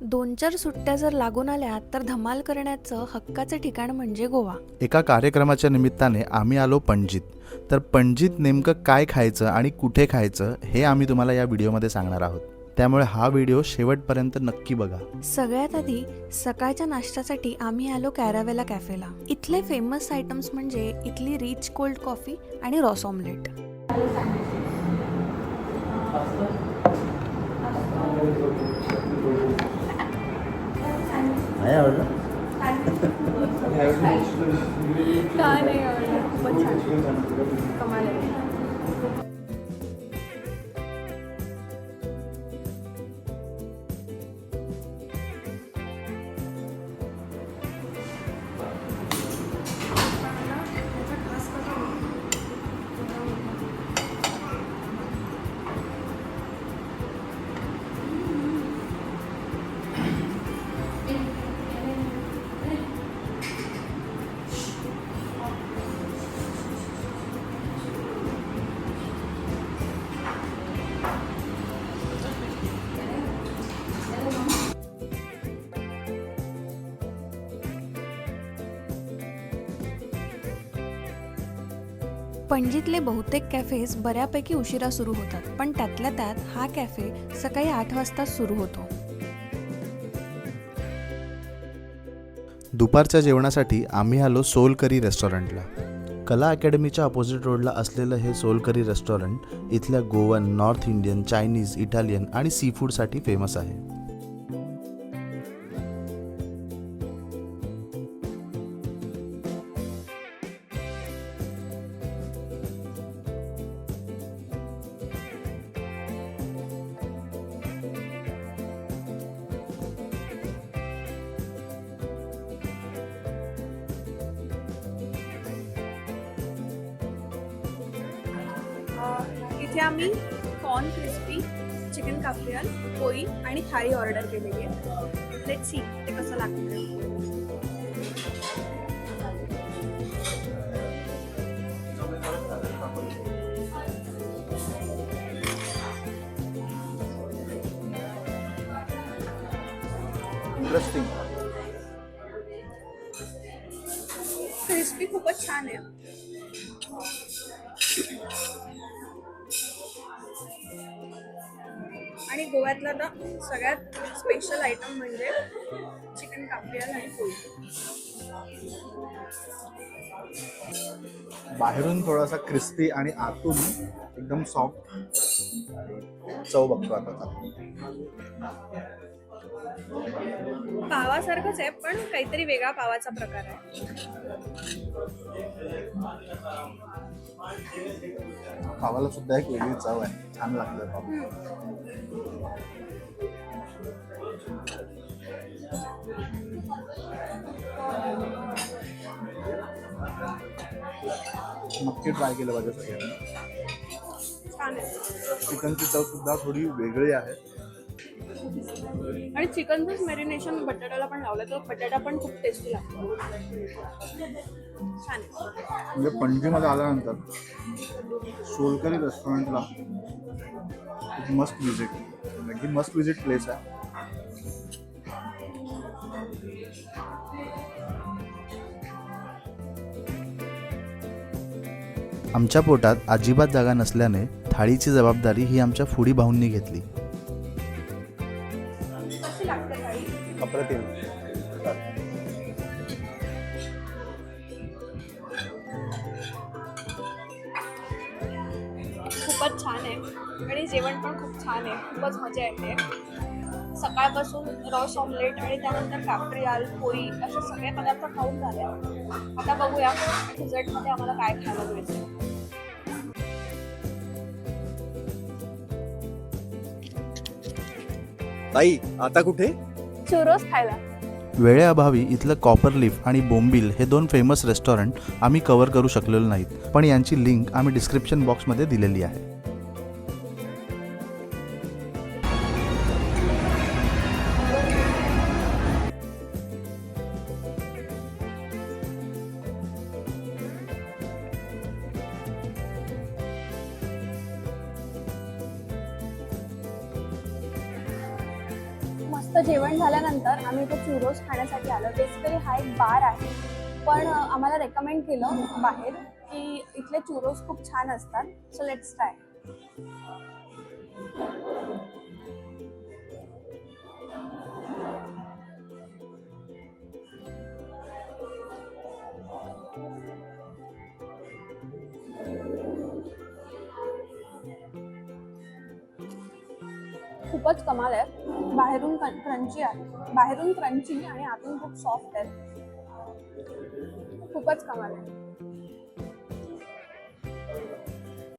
2-4 सुट्ट्या जर लागून आल्या तर धमाल करण्याचं हक्काचं ठिकाण म्हणजे गोवा. एका कार्यक्रमाच्या निमित्ताने आम्ही आलो पणजीत. तर पणजीत नेमकं काय खायचं आणि कुठे खायचं हे आम्ही तुम्हाला या व्हिडिओमध्ये सांगणार आहोत. त्यामुळे हा व्हिडिओ शेवटपर्यंत नक्की बघा. सगळ्यात आधी सकाळच्या नाश्त्यासाठी आम्ही आलो कॅरावेला कॅफेला. इथले फेमस आयटम्स म्हणजे इथली रिच कोल्ड कॉफी आणि रॉस ऑमलेट. नाही आवडलं? का नाही आवडलं? खूपच छान. कमाल आहे. पणजीतले बहुतेक कॅफेज बऱ्यापैकी उशिरा सुरू होतात, पण त्यातल्या त्यात हा कॅफे सकाळी 8 वाजता सुरू होतो. दुपारच्या जेवणासाठी आम्ही आलो सोलकरी रेस्टॉरंटला. कला अकॅडमीच्या अपोजिट रोडला असलेलं हे सोलकरी रेस्टॉरंट इथल्या Goan, north Indian, Chinese, Italian आणि सी फूडसाठी फेमस आहे. इथे आम्ही कॉर्न क्रिस्पी, चिकन काफ्रियल, पोळी आणि थाळी ऑर्डर केलेली आहे. लेट्स सी ते कसं लागतं. इंटरेस्टिंग. क्रिस्पी खूपच छान आहे. आणि गोव्यातला तर सगळ्यात स्पेशल आयटम म्हणजे चिकन काफ्रियल आणि पोळी. बाहेरून थोडासा क्रिस्पी आणि आतून एकदम सॉफ्ट. चव बघतो आता. पावासारखंच आहे, पण काहीतरी वेगळा पावाचा प्रकार आहे. पावाला सुद्धा एक वेगळी चव आहे. छान लागतं पाव. नक्की ट्राय केलं पाहिजे सगळ्यांनी. छान आहे. चिकनची चव सुद्धा थोडी वेगळी आहे. आणि चिकनचंच मॅरिनेशन बटाट्याला पण लावलं तर बटाटा पण खूप टेस्टी लागतो. छान आहे. म्हणजे पणजीमध्ये आल्यानंतर सोलकरी रेस्टॉरंटला मस्ट विजिट प्लेस आहे. आमच्या पोटात अजिबात जागा नसल्याने थाळीची जबाबदारी ही आमच्या फूडी भाऊंनी घेतली. कशी लागते थाळी? अप्रतिम. खूपच छान आहे आणि जेवण पण खूप छान आहे. खूपच मजा येते. सकाळपासून रॉस ऑमलेट आणि त्यानंतर काफ्रियाल, पोळी असे सगळे पदार्थ खाऊन झाले. आता बघूया डेझर्टमध्ये आम्हाला काय खायला मिळतं. ताई आता कुठे? चुरोस खायला. वेळेअभावी इथलं कॉपर लीफ आणि बोंबील हे 2 फेमस रेस्टॉरंट आम्ही कव्हर करू शकलेलो नाहीत, पण यांची लिंक आम्ही डिस्क्रिप्शन बॉक्समध्ये दिलेली आहे. मस्त तर जेवण झाल्यानंतर आम्ही इथे चुरोस खाण्यासाठी आलो. बेसिकली हा एक बार आहे, पण आम्हाला रेकमेंड केलं बाहेर की इथले चुरोस खूप छान असतात. So let's try. खूपच कमाल आहे. बाहेरून क्रंची आहे, बाहेरून क्रंची आणि आतून खूप सॉफ्ट आहे. खूपच कमाल आहे.